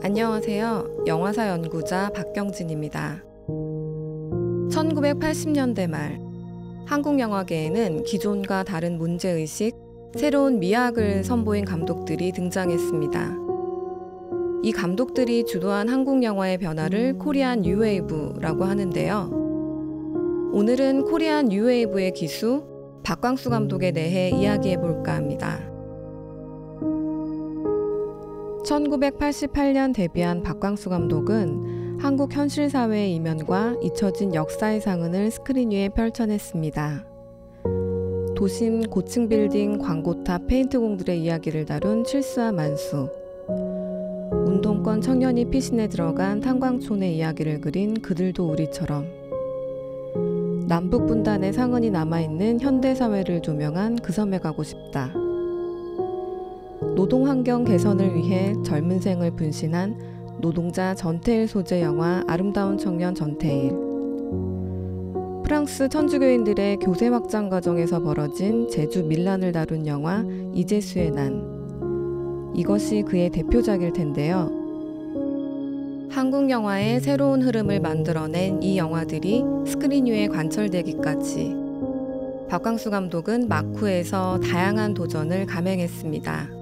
안녕하세요. 영화사 연구자 박경진입니다. 1980년대 말 한국 영화계에는 기존과 다른 문제의식, 새로운 미학을 선보인 감독들이 등장했습니다. 이 감독들이 주도한 한국 영화의 변화를 코리안 뉴웨이브라고 하는데요. 오늘은 코리안 뉴웨이브의 기수 박광수 감독에 대해 이야기해볼까 합니다. 1988년 데뷔한 박광수 감독은 한국 현실사회의 이면과 잊혀진 역사의 상흔을 스크린 위에 펼쳐냈습니다. 도심 고층 빌딩 광고탑 페인트공들의 이야기를 다룬 칠수와 만수, 운동권 청년이 피신해 들어간 탄광촌의 이야기를 그린 그들도 우리처럼, 남북분단의 상흔이 남아있는 현대사회를 조명한 그 섬에 가고 싶다, 노동환경 개선을 위해 젊은 생을 분신한 노동자 전태일 소재 영화 아름다운 청년 전태일, 프랑스 천주교인들의 교세 확장 과정에서 벌어진 제주 밀란을 다룬 영화 이재수의 난, 이것이 그의 대표작일 텐데요. 한국 영화의 새로운 흐름을 만들어낸 이 영화들이 스크린 위에 관철되기까지 박광수 감독은 마쿠에서 다양한 도전을 감행했습니다.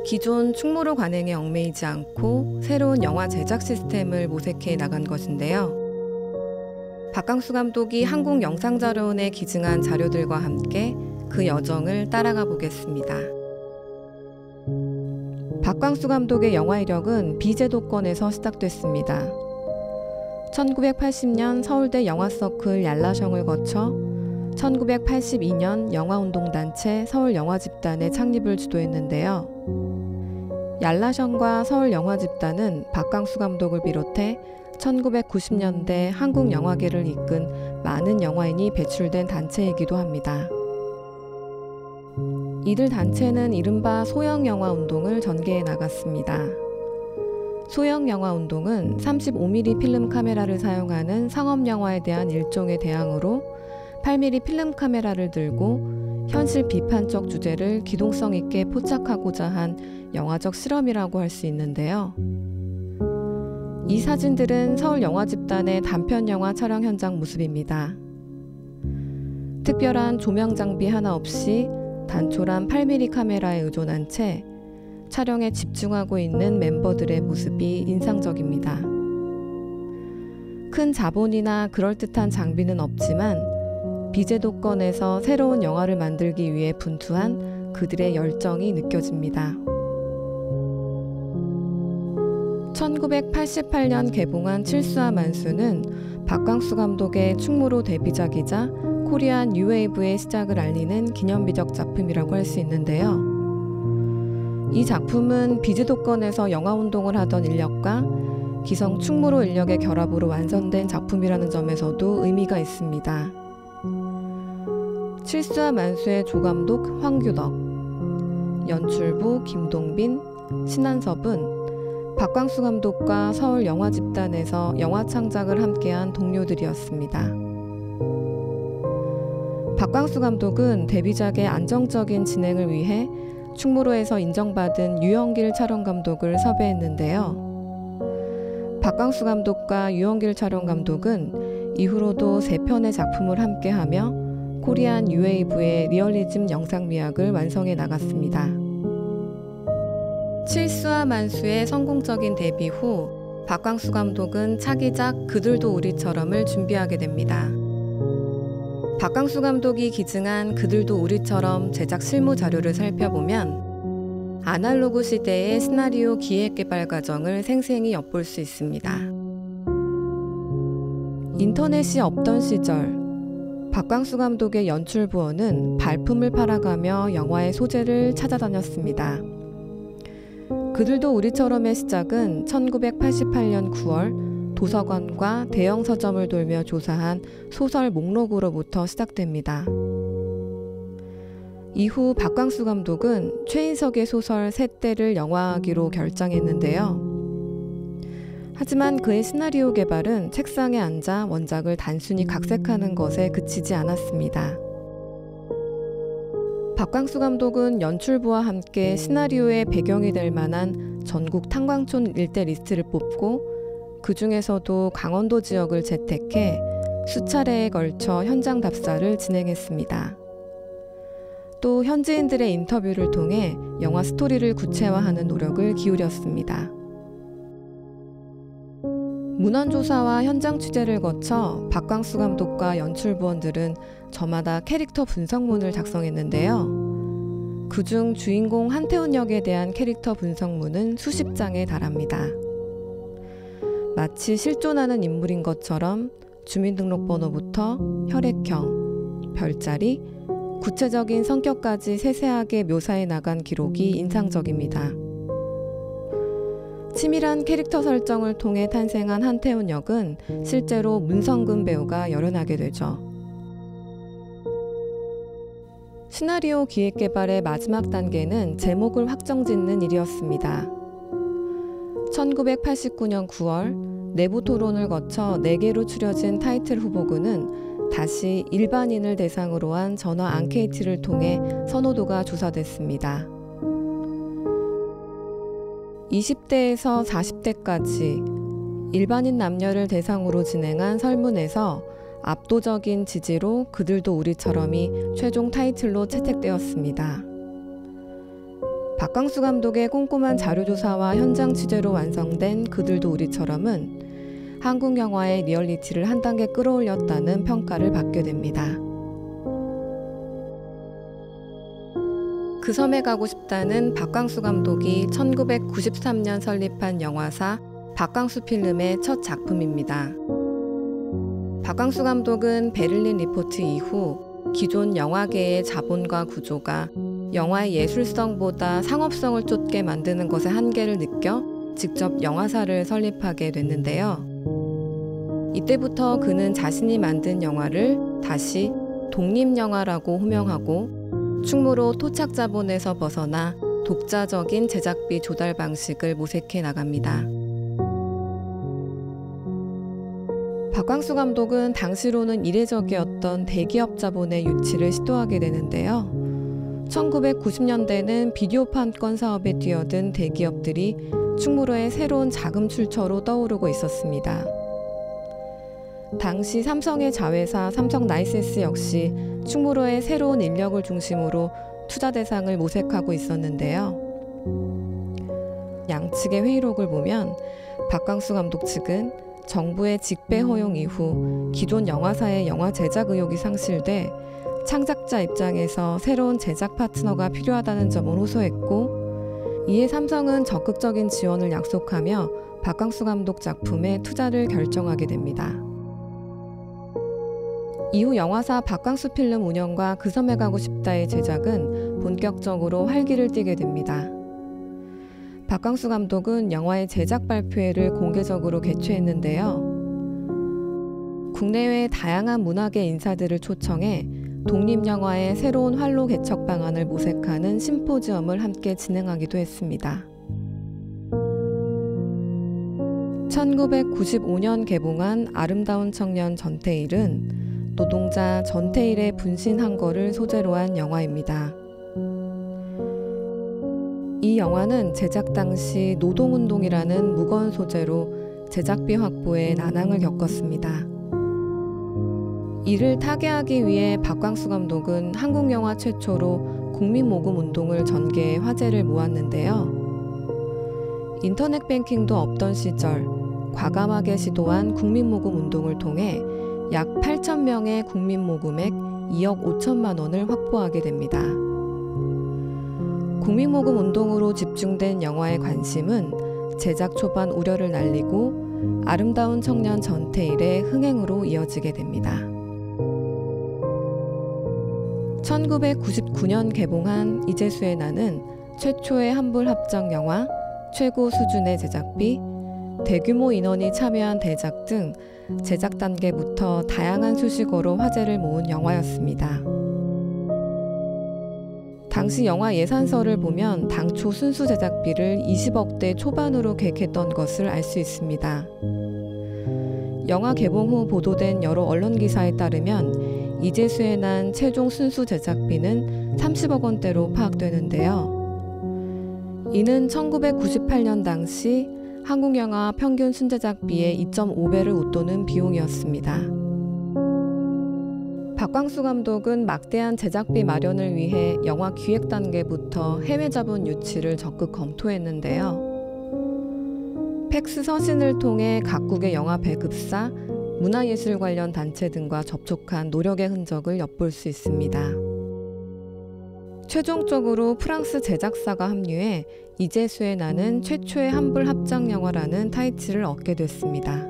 기존 충무로 관행에 얽매이지 않고 새로운 영화 제작 시스템을 모색해 나간 것인데요. 박광수 감독이 한국영상자료원에 기증한 자료들과 함께 그 여정을 따라가 보겠습니다. 박광수 감독의 영화 이력은 비제도권에서 시작됐습니다. 1980년 서울대 영화서클 얄라셩을 거쳐 1982년 영화운동단체 서울영화집단의 창립을 주도했는데요. 얄라셩과 서울영화집단은 박광수 감독을 비롯해 1990년대 한국 영화계를 이끈 많은 영화인이 배출된 단체이기도 합니다. 이들 단체는 이른바 소형영화운동을 전개해 나갔습니다. 소형영화운동은 35mm 필름 카메라를 사용하는 상업영화에 대한 일종의 대항으로 8mm 필름 카메라를 들고 현실 비판적 주제를 기동성 있게 포착하고자 한 영화적 실험이라고 할 수 있는데요. 이 사진들은 서울영화집단의 단편영화 촬영 현장 모습입니다. 특별한 조명 장비 하나 없이 단촐한 8mm 카메라에 의존한 채 촬영에 집중하고 있는 멤버들의 모습이 인상적입니다. 큰 자본이나 그럴듯한 장비는 없지만 비제도권에서 새로운 영화를 만들기 위해 분투한 그들의 열정이 느껴집니다. 1988년 개봉한 칠수와 만수는 박광수 감독의 충무로 데뷔작이자 코리안 뉴웨이브의 시작을 알리는 기념비적 작품이라고 할 수 있는데요. 이 작품은 비제도권에서 영화운동을 하던 인력과 기성 충무로 인력의 결합으로 완성된 작품이라는 점에서도 의미가 있습니다. 칠수와 만수의 조감독 황규덕, 연출부 김동빈, 신한섭은 박광수 감독과 서울영화집단에서 영화 창작을 함께한 동료들이었습니다. 박광수 감독은 데뷔작의 안정적인 진행을 위해 충무로에서 인정받은 유영길 촬영감독을 섭외했는데요. 박광수 감독과 유영길 촬영감독은 이후로도 3편의 작품을 함께하며 코리안 뉴웨이브의 리얼리즘 영상미학을 완성해 나갔습니다. 칠수와 만수의 성공적인 데뷔 후 박광수 감독은 차기작 그들도 우리처럼을 준비하게 됩니다. 박광수 감독이 기증한 그들도 우리처럼 제작 실무 자료를 살펴보면 아날로그 시대의 시나리오 기획 개발 과정을 생생히 엿볼 수 있습니다. 인터넷이 없던 시절 박광수 감독의 연출 부원은 발품을 팔아가며 영화의 소재를 찾아다녔습니다. 그들도 우리처럼의 시작은 1988년 9월 도서관과 대형 서점을 돌며 조사한 소설 목록으로부터 시작됩니다. 이후 박광수 감독은 최인석의 소설 셋대를 영화화하기로 결정했는데요. 하지만 그의 시나리오 개발은 책상에 앉아 원작을 단순히 각색하는 것에 그치지 않았습니다. 박광수 감독은 연출부와 함께 시나리오의 배경이 될 만한 전국 탄광촌 일대 리스트를 뽑고 그 중에서도 강원도 지역을 채택해 수차례에 걸쳐 현장 답사를 진행했습니다. 또 현지인들의 인터뷰를 통해 영화 스토리를 구체화하는 노력을 기울였습니다. 문헌조사와 현장 취재를 거쳐 박광수 감독과 연출부원들은 저마다 캐릭터 분석문을 작성했는데요. 그중 주인공 한태훈 역에 대한 캐릭터 분석문은 수십 장에 달합니다. 마치 실존하는 인물인 것처럼 주민등록번호부터 혈액형, 별자리, 구체적인 성격까지 세세하게 묘사해 나간 기록이 인상적입니다. 치밀한 캐릭터 설정을 통해 탄생한 한태훈 역은 실제로 문성근 배우가 열연하게 되죠. 시나리오 기획 개발의 마지막 단계는 제목을 확정짓는 일이었습니다. 1989년 9월 내부 토론을 거쳐 4개로 추려진 타이틀 후보군은 다시 일반인을 대상으로 한 전화 앙케이트를 통해 선호도가 조사됐습니다. 20대에서 40대까지 일반인 남녀를 대상으로 진행한 설문에서 압도적인 지지로 그들도 우리처럼이 최종 타이틀로 채택되었습니다. 박광수 감독의 꼼꼼한 자료조사와 현장 취재로 완성된 그들도 우리처럼은 한국 영화의 리얼리티를 한 단계 끌어올렸다는 평가를 받게 됩니다. 그 섬에 가고 싶다는 박광수 감독이 1993년 설립한 영화사 박광수 필름의 첫 작품입니다. 박광수 감독은 베를린 리포트 이후 기존 영화계의 자본과 구조가 영화의 예술성보다 상업성을 쫓게 만드는 것의 한계를 느껴 직접 영화사를 설립하게 됐는데요. 이때부터 그는 자신이 만든 영화를 다시 독립영화라고 호명하고 충무로 토착자본에서 벗어나 독자적인 제작비 조달 방식을 모색해 나갑니다. 박광수 감독은 당시로는 이례적이었던 대기업 자본의 유치를 시도하게 되는데요. 1990년대는 비디오 판권 사업에 뛰어든 대기업들이 충무로의 새로운 자금 출처로 떠오르고 있었습니다. 당시 삼성의 자회사 삼성라이센스 역시 충무로의 새로운 인력을 중심으로 투자 대상을 모색하고 있었는데요. 양측의 회의록을 보면 박광수 감독 측은 정부의 직배 허용 이후 기존 영화사의 영화 제작 의욕이 상실돼 창작자 입장에서 새로운 제작 파트너가 필요하다는 점을 호소했고, 이에 삼성은 적극적인 지원을 약속하며 박광수 감독 작품에 투자를 결정하게 됩니다. 이후 영화사 박광수 필름 운영과 그 섬에 가고 싶다의 제작은 본격적으로 활기를 띠게 됩니다. 박광수 감독은 영화의 제작 발표회를 공개적으로 개최했는데요. 국내외 다양한 문화계 인사들을 초청해 독립영화의 새로운 활로 개척 방안을 모색하는 심포지엄을 함께 진행하기도 했습니다. 1995년 개봉한 아름다운 청년 전태일은 노동자 전태일의 분신한 거를 소재로 한 영화입니다. 이 영화는 제작 당시 노동운동이라는 무거운 소재로 제작비 확보에 난항을 겪었습니다. 이를 타개하기 위해 박광수 감독은 한국 영화 최초로 국민모금 운동을 전개해 화제를 모았는데요. 인터넷 뱅킹도 없던 시절 과감하게 시도한 국민모금 운동을 통해 약 8,000명의 국민모금액 2억 5천만 원을 확보하게 됩니다. 국민모금 운동으로 집중된 영화의 관심은 제작 초반 우려를 날리고 아름다운 청년 전태일의 흥행으로 이어지게 됩니다. 1999년 개봉한 이재수의 난은 최초의 한불 합작 영화, 최고 수준의 제작비, 대규모 인원이 참여한 대작 등 제작 단계부터 다양한 수식어로 화제를 모은 영화였습니다. 당시 영화 예산서를 보면 당초 순수 제작비를 20억대 초반으로 계획했던 것을 알 수 있습니다. 영화 개봉 후 보도된 여러 언론 기사에 따르면 이재수의 난 최종 순수 제작비는 30억 원대로 파악되는데요. 이는 1998년 당시 한국 영화 평균 순제작비의 2.5배를 웃도는 비용이었습니다. 박광수 감독은 막대한 제작비 마련을 위해 영화 기획 단계부터 해외 자본 유치를 적극 검토했는데요. 팩스 서신을 통해 각국의 영화 배급사, 문화예술 관련 단체 등과 접촉한 노력의 흔적을 엿볼 수 있습니다. 최종적으로 프랑스 제작사가 합류해 이제수의 나는 최초의 한불 합작 영화라는 타이틀을 얻게 됐습니다.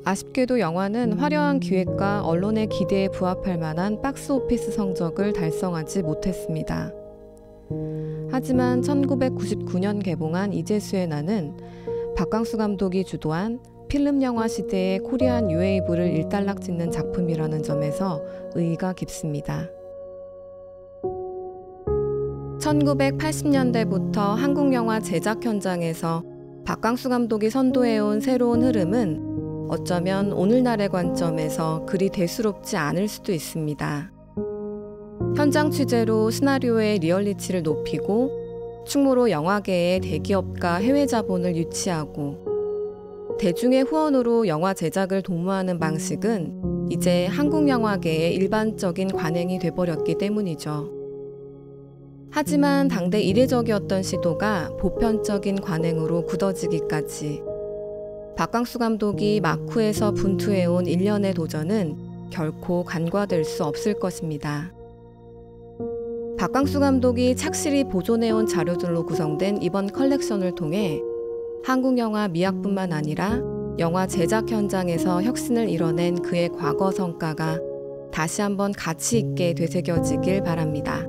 아쉽게도 영화는 화려한 기획과 언론의 기대에 부합할 만한 박스오피스 성적을 달성하지 못했습니다. 하지만 1999년 개봉한 이제수의 나는 박광수 감독이 주도한 필름 영화 시대의 코리안 뉴웨이브를 일단락짓는 작품이라는 점에서 의의가 깊습니다. 1980년대부터 한국 영화 제작 현장에서 박광수 감독이 선도해온 새로운 흐름은 어쩌면 오늘날의 관점에서 그리 대수롭지 않을 수도 있습니다. 현장 취재로 시나리오의 리얼리티를 높이고 충무로 영화계의 대기업과 해외 자본을 유치하고 대중의 후원으로 영화 제작을 도모하는 방식은 이제 한국 영화계의 일반적인 관행이 돼버렸기 때문이죠. 하지만 당대 이례적이었던 시도가 보편적인 관행으로 굳어지기까지 박광수 감독이 마쿠에서 분투해온 일련의 도전은 결코 간과될 수 없을 것입니다. 박광수 감독이 착실히 보존해온 자료들로 구성된 이번 컬렉션을 통해 한국 영화 미학뿐만 아니라 영화 제작 현장에서 혁신을 이뤄낸 그의 과거 성과가 다시 한번 가치 있게 되새겨지길 바랍니다.